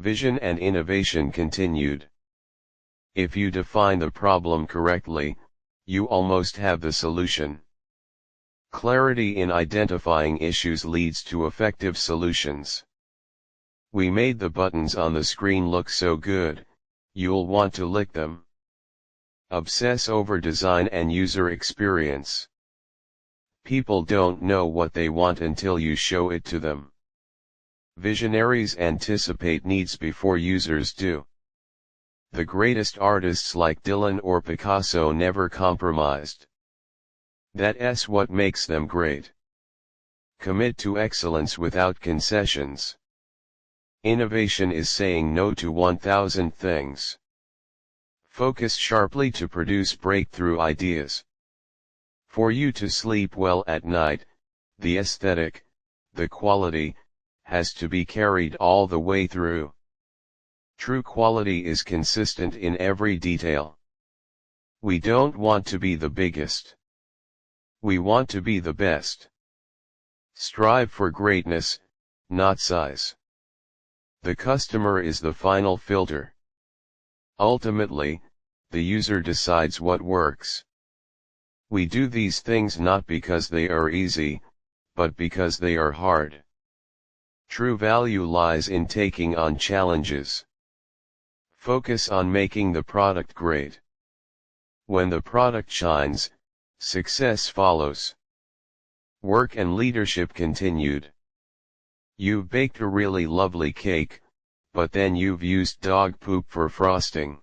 Vision and innovation continued. If you define the problem correctly, you almost have the solution. Clarity in identifying issues leads to effective solutions. We made the buttons on the screen look so good, you'll want to lick them. Obsess over design and user experience. People don't know what they want until you show it to them. Visionaries anticipate needs before users do. The greatest artists like Dylan or Picasso never compromised. That's what makes them great. Commit to excellence without concessions. Innovation is saying no to 1,000 things. Focus sharply to produce breakthrough ideas. For you to sleep well at night, the aesthetic, the quality, has to be carried all the way through. True quality is consistent in every detail. We don't want to be the biggest. We want to be the best. Strive for greatness, not size. The customer is the final filter. Ultimately, the user decides what works. We do these things not because they are easy, but because they are hard. True value lies in taking on challenges. Focus on making the product great. When the product shines, success follows. Work and leadership continued. You've baked a really lovely cake, but then you've used dog poop for frosting.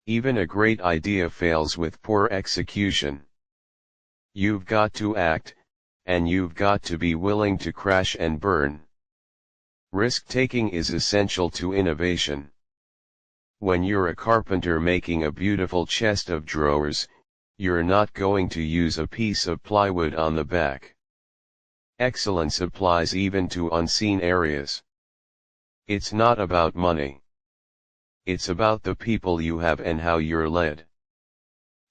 Even a great idea fails with poor execution. You've got to act, and you've got to be willing to crash and burn. Risk-taking is essential to innovation. When you're a carpenter making a beautiful chest of drawers, you're not going to use a piece of plywood on the back. Excellence applies even to unseen areas. It's not about money. It's about the people you have and how you're led.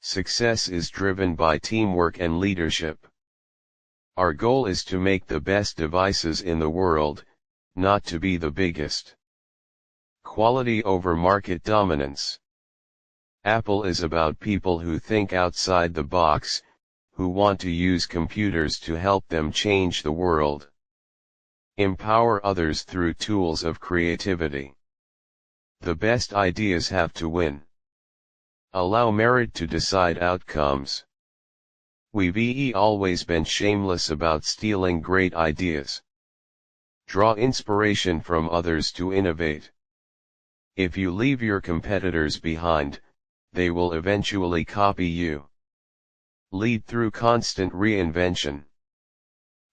Success is driven by teamwork and leadership. Our goal is to make the best devices in the world, not to be the biggest. Quality over market dominance. Apple is about people who think outside the box, who want to use computers to help them change the world. Empower others through tools of creativity. The best ideas have to win. Allow merit to decide outcomes. We've always been shameless about stealing great ideas. Draw inspiration from others to innovate. If you leave your competitors behind, they will eventually copy you. Lead through constant reinvention.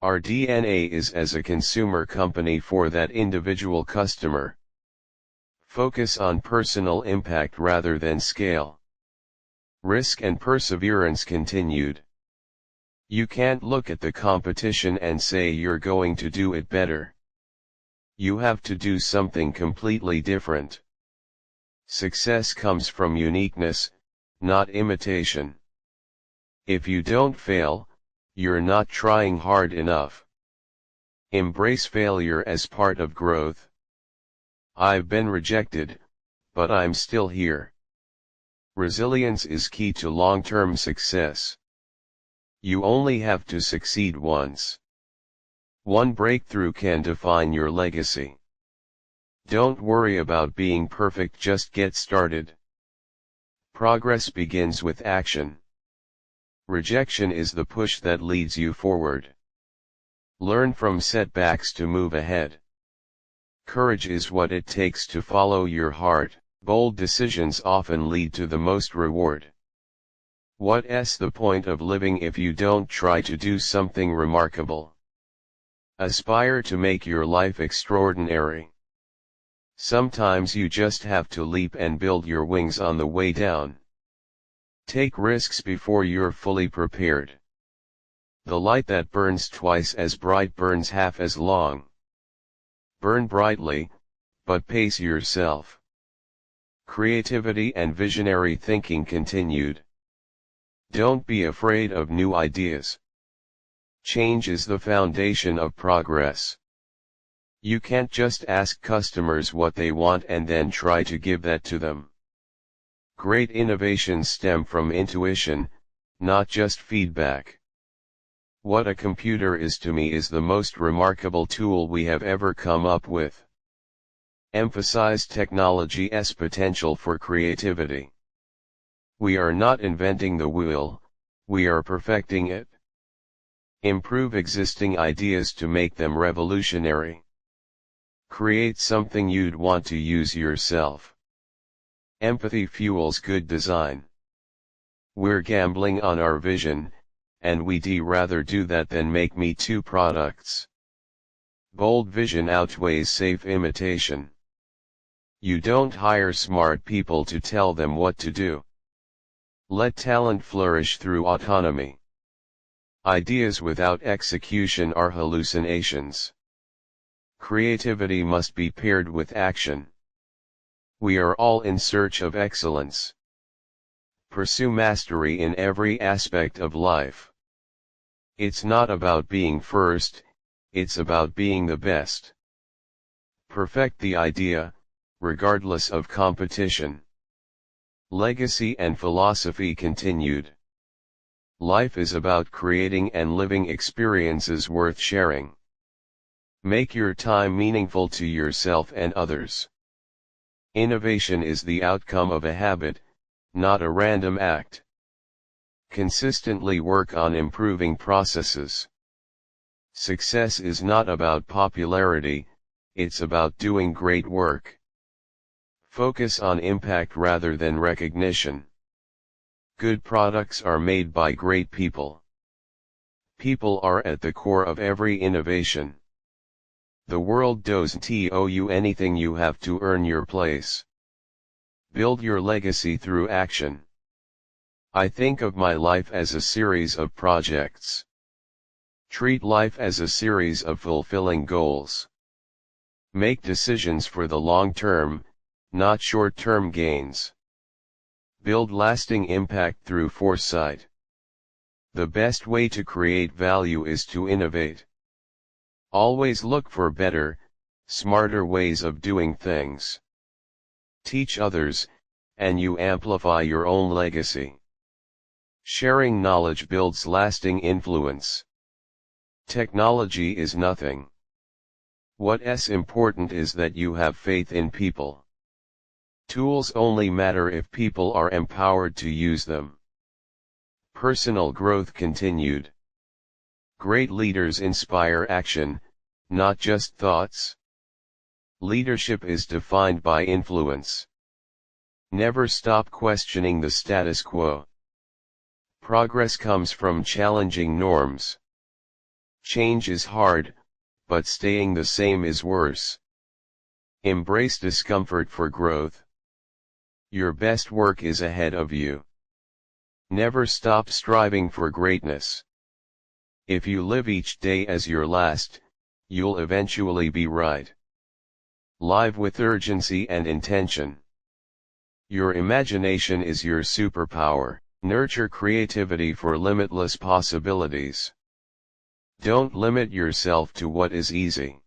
Our DNA is as a consumer company for that individual customer. Focus on personal impact rather than scale. Risk and perseverance continued. You can't look at the competition and say you're going to do it better. You have to do something completely different. Success comes from uniqueness, not imitation. If you don't fail, you're not trying hard enough. Embrace failure as part of growth. I've been rejected, but I'm still here. Resilience is key to long-term success. You only have to succeed once. One breakthrough can define your legacy. Don't worry about being perfect, just get started. Progress begins with action. Rejection is the push that leads you forward. Learn from setbacks to move ahead. Courage is what it takes to follow your heart. Bold decisions often lead to the most reward. What's the point of living if you don't try to do something remarkable? Aspire to make your life extraordinary. Sometimes you just have to leap and build your wings on the way down. Take risks before you're fully prepared. The light that burns twice as bright burns half as long. Burn brightly, but pace yourself. Creativity and visionary thinking continued. Don't be afraid of new ideas. Change is the foundation of progress. You can't just ask customers what they want and then try to give that to them. Great innovations stem from intuition, not just feedback. What a computer is to me is the most remarkable tool we have ever come up with. Emphasize technology's potential for creativity. We are not inventing the wheel, we are perfecting it. Improve existing ideas to make them revolutionary. Create something you'd want to use yourself. Empathy fuels good design. We're gambling on our vision, and we'd rather do that than make Me Too products. Bold vision outweighs safe imitation. You don't hire smart people to tell them what to do. Let talent flourish through autonomy. Ideas without execution are hallucinations. Creativity must be paired with action. We are all in search of excellence. Pursue mastery in every aspect of life. It's not about being first, it's about being the best. Perfect the idea, regardless of competition. Legacy and philosophy continued. Life is about creating and living experiences worth sharing. Make your time meaningful to yourself and others. Innovation is the outcome of a habit, not a random act. Consistently work on improving processes. Success is not about popularity, it's about doing great work. Focus on impact rather than recognition. Good products are made by great people. People are at the core of every innovation. The world doesn't owe you anything, you have to earn your place. Build your legacy through action. I think of my life as a series of projects. Treat life as a series of fulfilling goals. Make decisions for the long term, not short-term gains. Build lasting impact through foresight. The best way to create value is to innovate. Always look for better, smarter ways of doing things. Teach others, and you amplify your own legacy. Sharing knowledge builds lasting influence. Technology is nothing. What's important is that you have faith in people. Tools only matter if people are empowered to use them. Personal growth continued. Great leaders inspire action, not just thoughts. Leadership is defined by influence. Never stop questioning the status quo. Progress comes from challenging norms. Change is hard, but staying the same is worse. Embrace discomfort for growth. Your best work is ahead of you. Never stop striving for greatness. If you live each day as your last, you'll eventually be right. Live with urgency and intention. Your imagination is your superpower. Nurture creativity for limitless possibilities. Don't limit yourself to what is easy.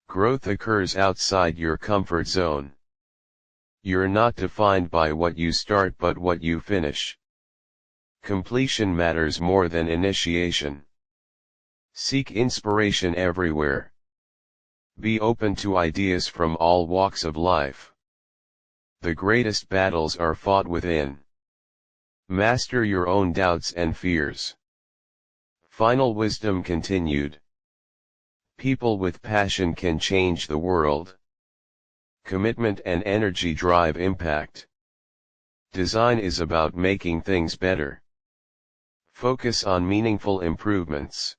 Growth occurs outside your comfort zone. You're not defined by what you start but what you finish. Completion matters more than initiation. Seek inspiration everywhere. Be open to ideas from all walks of life. The greatest battles are fought within. Master your own doubts and fears. Final wisdom continued. People with passion can change the world. Commitment and energy drive impact. Design is about making things better. Focus on meaningful improvements.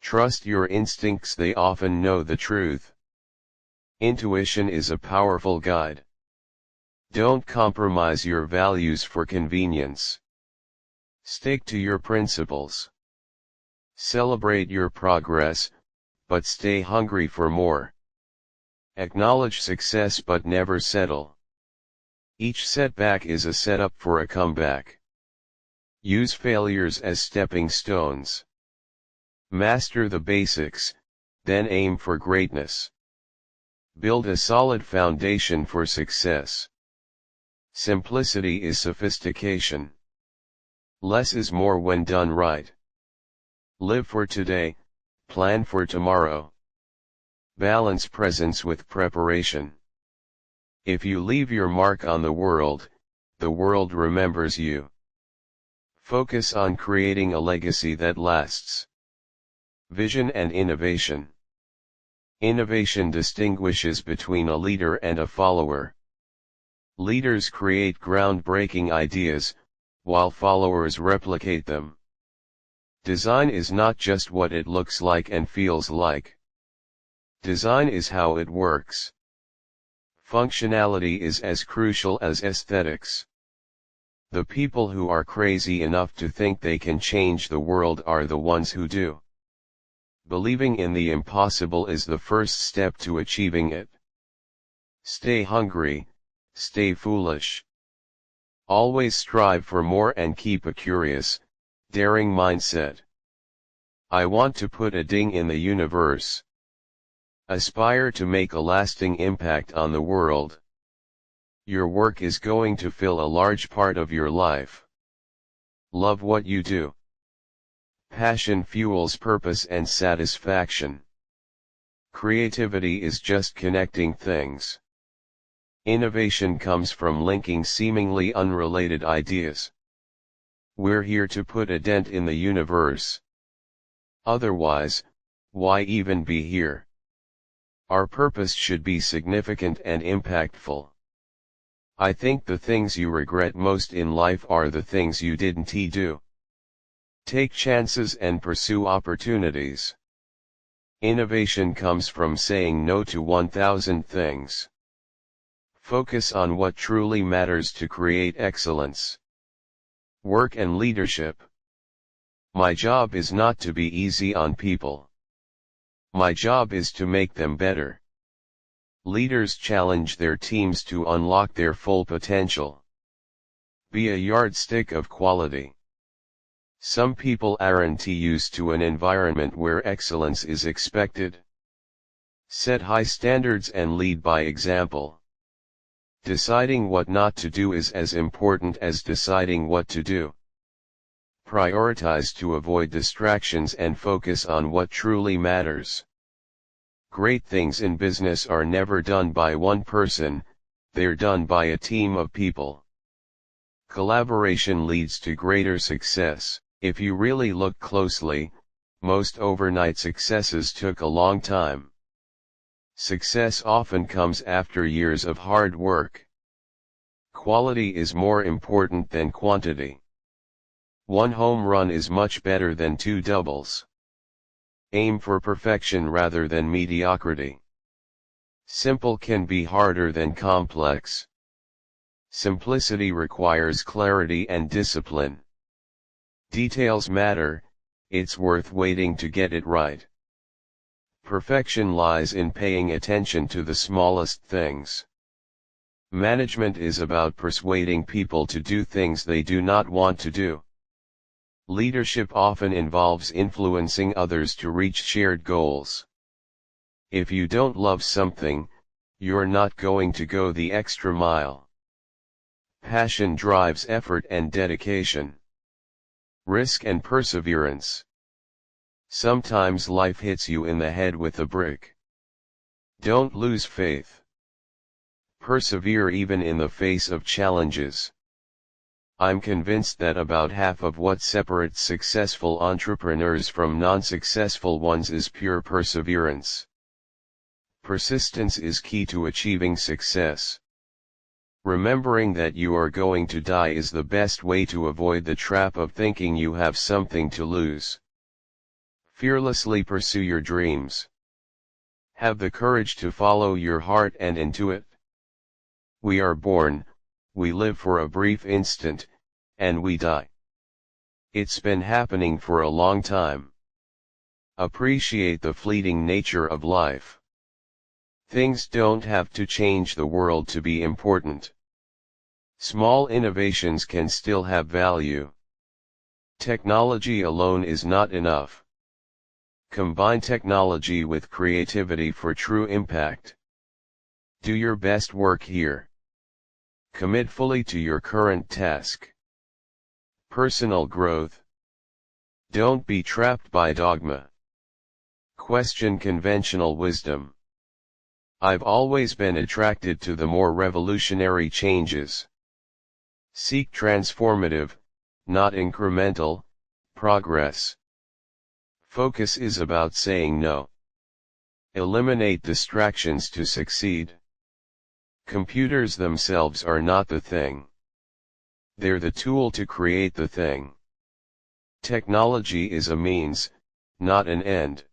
Trust your instincts, they often know the truth. Intuition is a powerful guide. Don't compromise your values for convenience. Stick to your principles. Celebrate your progress, but stay hungry for more. Acknowledge success but never settle. Each setback is a setup for a comeback. Use failures as stepping stones. Master the basics, then aim for greatness. Build a solid foundation for success. Simplicity is sophistication. Less is more when done right. Live for today, plan for tomorrow. Balance presence with preparation. If you leave your mark on the world remembers you. Focus on creating a legacy that lasts. Vision and innovation. Innovation distinguishes between a leader and a follower. Leaders create groundbreaking ideas, while followers replicate them. Design is not just what it looks like and feels like. Design is how it works. Functionality is as crucial as aesthetics. The people who are crazy enough to think they can change the world are the ones who do. Believing in the impossible is the first step to achieving it. Stay hungry, stay foolish. Always strive for more and keep a curious, daring mindset. I want to put a ding in the universe. Aspire to make a lasting impact on the world. Your work is going to fill a large part of your life. Love what you do. Passion fuels purpose and satisfaction. Creativity is just connecting things. Innovation comes from linking seemingly unrelated ideas. We're here to put a dent in the universe. Otherwise, why even be here? Our purpose should be significant and impactful. I think the things you regret most in life are the things you didn't do. Take chances and pursue opportunities. Innovation comes from saying no to 1,000 things. Focus on what truly matters to create excellence. Work and leadership. My job is not to be easy on people. My job is to make them better. Leaders challenge their teams to unlock their full potential. Be a yardstick of quality. Some people aren't used to an environment where excellence is expected. Set high standards and lead by example. Deciding what not to do is as important as deciding what to do. Prioritize to avoid distractions and focus on what truly matters. Great things in business are never done by one person, they're done by a team of people. Collaboration leads to greater success. If you really look closely, most overnight successes took a long time. Success often comes after years of hard work. Quality is more important than quantity. One home run is much better than 2 doubles. Aim for perfection rather than mediocrity. Simple can be harder than complex. Simplicity requires clarity and discipline. Details matter, it's worth waiting to get it right. Perfection lies in paying attention to the smallest things. Management is about persuading people to do things they do not want to do. Leadership often involves influencing others to reach shared goals. If you don't love something, you're not going to go the extra mile. Passion drives effort and dedication. Risk and perseverance. Sometimes life hits you in the head with a brick. Don't lose faith. Persevere even in the face of challenges. I'm convinced that about half of what separates successful entrepreneurs from non-successful ones is pure perseverance. Persistence is key to achieving success. Remembering that you are going to die is the best way to avoid the trap of thinking you have something to lose. Fearlessly pursue your dreams. Have the courage to follow your heart and into it. We are born, we live for a brief instant, and we die. It's been happening for a long time. Appreciate the fleeting nature of life. Things don't have to change the world to be important. Small innovations can still have value. Technology alone is not enough. Combine technology with creativity for true impact. Do your best work here. Commit fully to your current task. Personal growth. Don't be trapped by dogma. Question conventional wisdom. I've always been attracted to the more revolutionary changes. Seek transformative, not incremental, progress. Focus is about saying no. Eliminate distractions to succeed. Computers themselves are not the thing. They're the tool to create the thing. Technology is a means, not an end.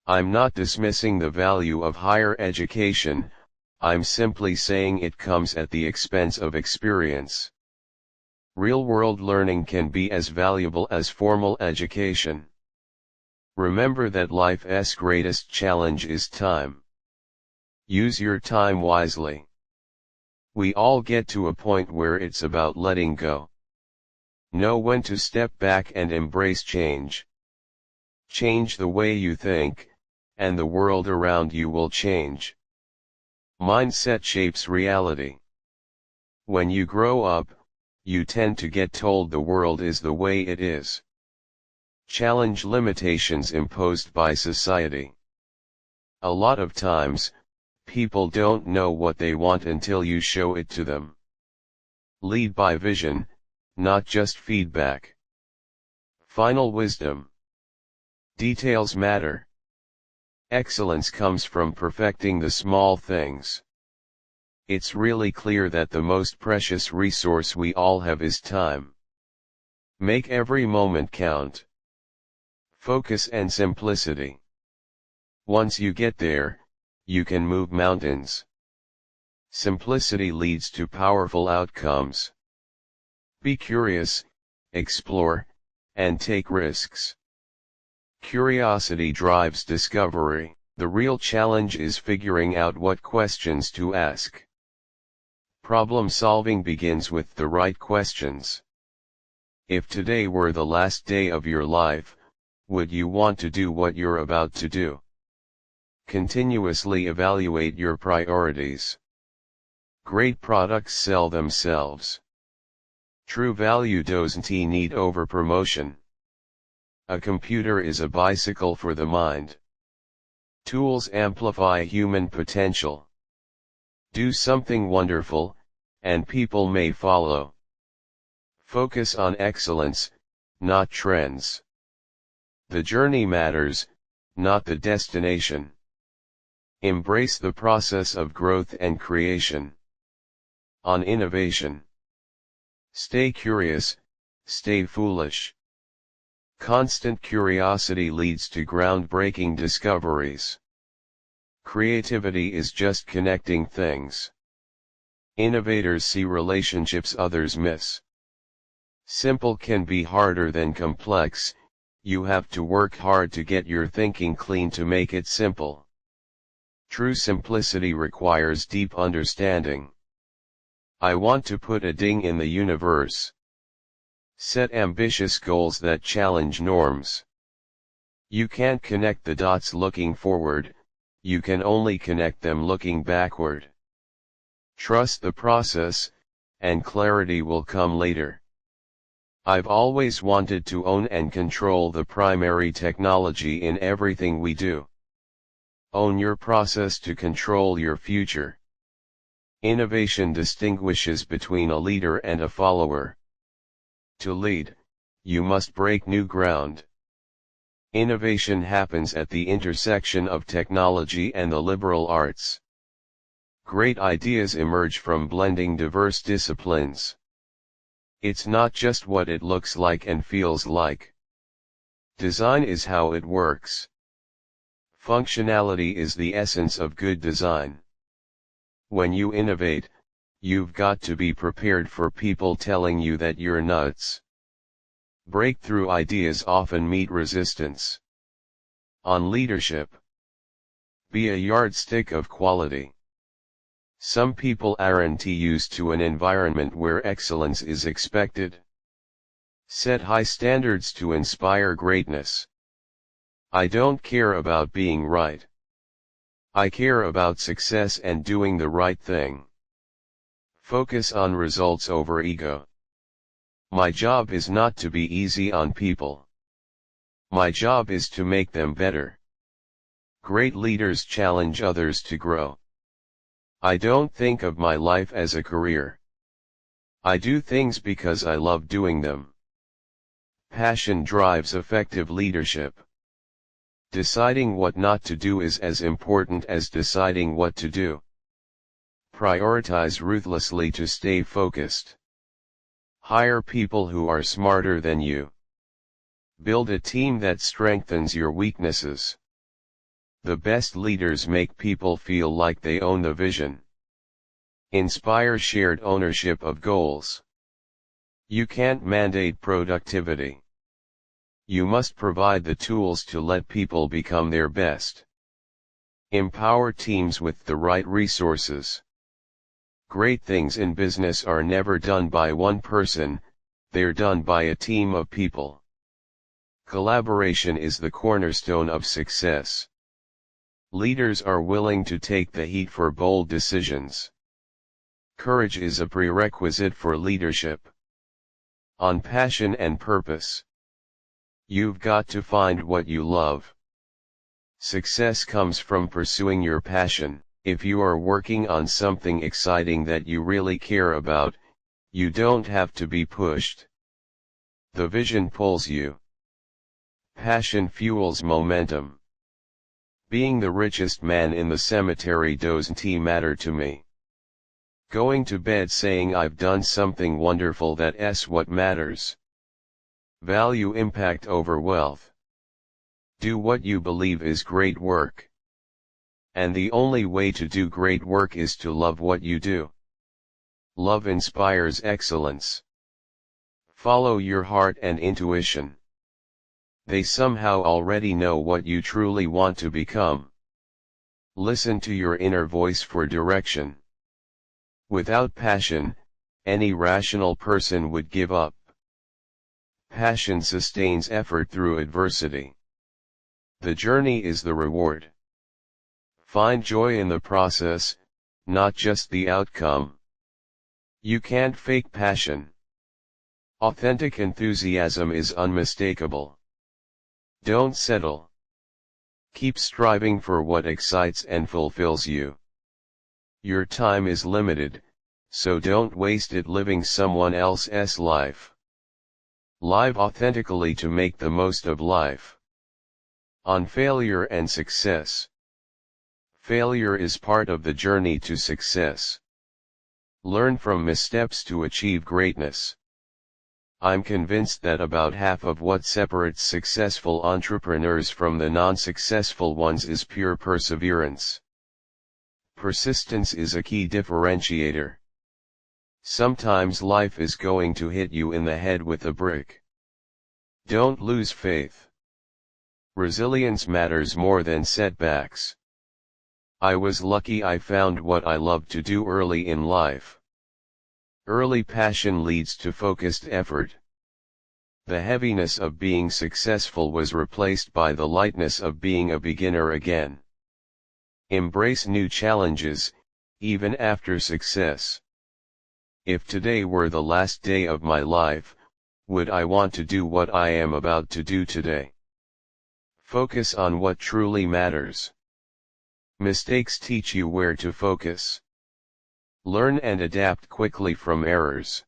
I'm not dismissing the value of higher education, I'm simply saying it comes at the expense of experience. Real-world learning can be as valuable as formal education. Remember that life's greatest challenge is time. Use your time wisely. We all get to a point where it's about letting go. Know when to step back and embrace change. Change the way you think, and the world around you will change. Mindset shapes reality. When you grow up, you tend to get told the world is the way it is. Challenge limitations imposed by society. A lot of times, people don't know what they want until you show it to them. Lead by vision, not just feedback. Final wisdom. Details matter. Excellence comes from perfecting the small things. It's really clear that the most precious resource we all have is time. Make every moment count. Focus and simplicity. Once you get there, you can move mountains. Simplicity leads to powerful outcomes. Be curious, explore, and take risks. Curiosity drives discovery. The real challenge is figuring out what questions to ask. Problem solving begins with the right questions. If today were the last day of your life, would you want to do what you're about to do? Continuously evaluate your priorities. Great products sell themselves. True value doesn't need over-promotion. A computer is a bicycle for the mind. Tools amplify human potential. Do something wonderful, and people may follow. Focus on excellence, not trends. The journey matters, not the destination. Embrace the process of growth and creation. On innovation. Stay curious, stay foolish. Constant curiosity leads to groundbreaking discoveries. Creativity is just connecting things. Innovators see relationships others miss. Simple can be harder than complex, you have to work hard to get your thinking clean to make it simple. True simplicity requires deep understanding. I want to put a ding in the universe. Set ambitious goals that challenge norms. You can't connect the dots looking forward, you can only connect them looking backward. Trust the process, and clarity will come later. I've always wanted to own and control the primary technology in everything we do. Own your process to control your future. Innovation distinguishes between a leader and a follower. To lead, you must break new ground. Innovation happens at the intersection of technology and the liberal arts. Great ideas emerge from blending diverse disciplines. It's not just what it looks like and feels like. Design is how it works. Functionality is the essence of good design. When you innovate, you've got to be prepared for people telling you that you're nuts. Breakthrough ideas often meet resistance. On leadership. Be a yardstick of quality. Some people aren't used to an environment where excellence is expected. Set high standards to inspire greatness. I don't care about being right. I care about success and doing the right thing. Focus on results over ego. My job is not to be easy on people. My job is to make them better. Great leaders challenge others to grow. I don't think of my life as a career. I do things because I love doing them. Passion drives effective leadership. Deciding what not to do is as important as deciding what to do. Prioritize ruthlessly to stay focused. Hire people who are smarter than you. Build a team that strengthens your weaknesses. The best leaders make people feel like they own the vision. Inspire shared ownership of goals. You can't mandate productivity. You must provide the tools to let people become their best. Empower teams with the right resources. Great things in business are never done by one person, they're done by a team of people. Collaboration is the cornerstone of success. Leaders are willing to take the heat for bold decisions. Courage is a prerequisite for leadership. On passion and purpose. You've got to find what you love. Success comes from pursuing your passion. If you are working on something exciting that you really care about, you don't have to be pushed. The vision pulls you. Passion fuels momentum. Being the richest man in the cemetery doesn't matter to me. Going to bed saying I've done something wonderful, that's what matters. Value impact over wealth. Do what you believe is great work. And the only way to do great work is to love what you do. Love inspires excellence. Follow your heart and intuition. They somehow already know what you truly want to become. Listen to your inner voice for direction. Without passion, any rational person would give up. Passion sustains effort through adversity. The journey is the reward. Find joy in the process, not just the outcome. You can't fake passion. Authentic enthusiasm is unmistakable. Don't settle. Keep striving for what excites and fulfills you. Your time is limited, so don't waste it living someone else's life. Live authentically to make the most of life. On failure and success. Failure is part of the journey to success. Learn from missteps to achieve greatness. I'm convinced that about half of what separates successful entrepreneurs from the non-successful ones is pure perseverance. Persistence is a key differentiator. Sometimes life is going to hit you in the head with a brick. Don't lose faith. Resilience matters more than setbacks. I was lucky I found what I loved to do early in life. Early passion leads to focused effort. The heaviness of being successful was replaced by the lightness of being a beginner again. Embrace new challenges, even after success. If today were the last day of my life, would I want to do what I am about to do today? Focus on what truly matters. Mistakes teach you where to focus. Learn and adapt quickly from errors.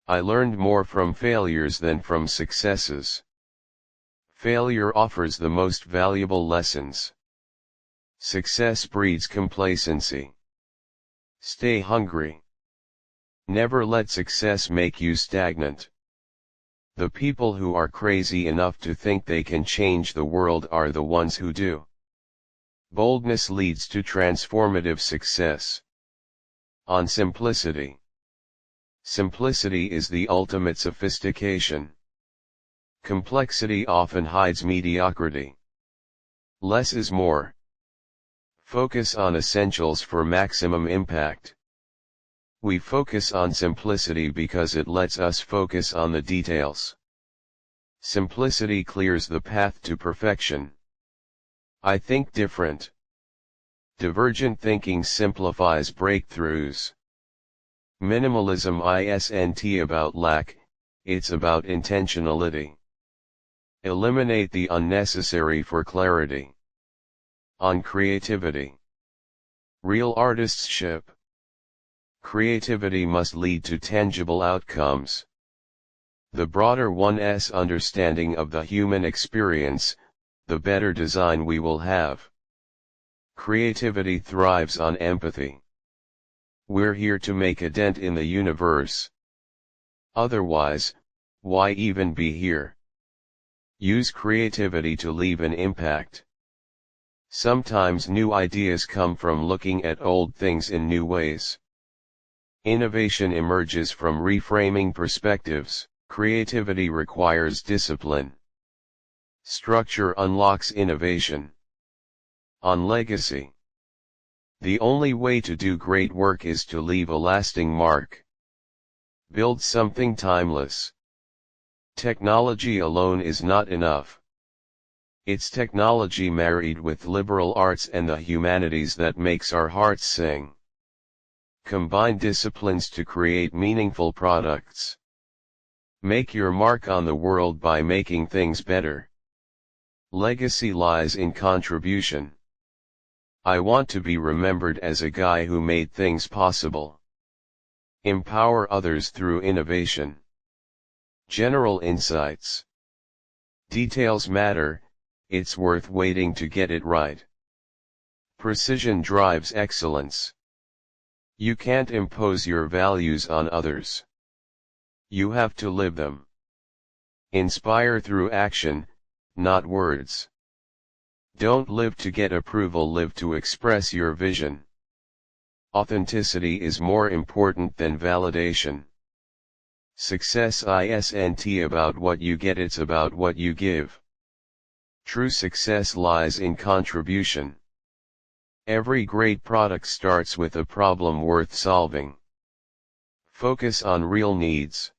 I learned more from failures than from successes. Failure offers the most valuable lessons. Success breeds complacency. Stay hungry. Never let success make you stagnant. The people who are crazy enough to think they can change the world are the ones who do. Boldness leads to transformative success. On simplicity. Simplicity is the ultimate sophistication. Complexity often hides mediocrity. Less is more. Focus on essentials for maximum impact. We focus on simplicity because it lets us focus on the details. Simplicity clears the path to perfection. I think different. Divergent thinking simplifies breakthroughs. Minimalism isn't about lack, it's about intentionality. Eliminate the unnecessary for clarity. On creativity. Real artistship. Creativity must lead to tangible outcomes. The broader one's understanding of the human experience, the better design we will have. Creativity thrives on empathy. We're here to make a dent in the universe. Otherwise, why even be here? Use creativity to leave an impact. Sometimes new ideas come from looking at old things in new ways. Innovation emerges from reframing perspectives. Creativity requires discipline. Structure unlocks innovation. On legacy. The only way to do great work is to leave a lasting mark. Build something timeless. Technology alone is not enough. It's technology married with liberal arts and the humanities that makes our hearts sing. Combine disciplines to create meaningful products. Make your mark on the world by making things better. Legacy lies in contribution. I want to be remembered as a guy who made things possible. Empower others through innovation. General insights. Details matter, it's worth waiting to get it right. Precision drives excellence. You can't impose your values on others. You have to live them. Inspire through action, not words. Don't live to get approval, live to express your vision. Authenticity is more important than validation. Success isn't about what you get, it's about what you give. True success lies in contribution. Every great product starts with a problem worth solving. Focus on real needs.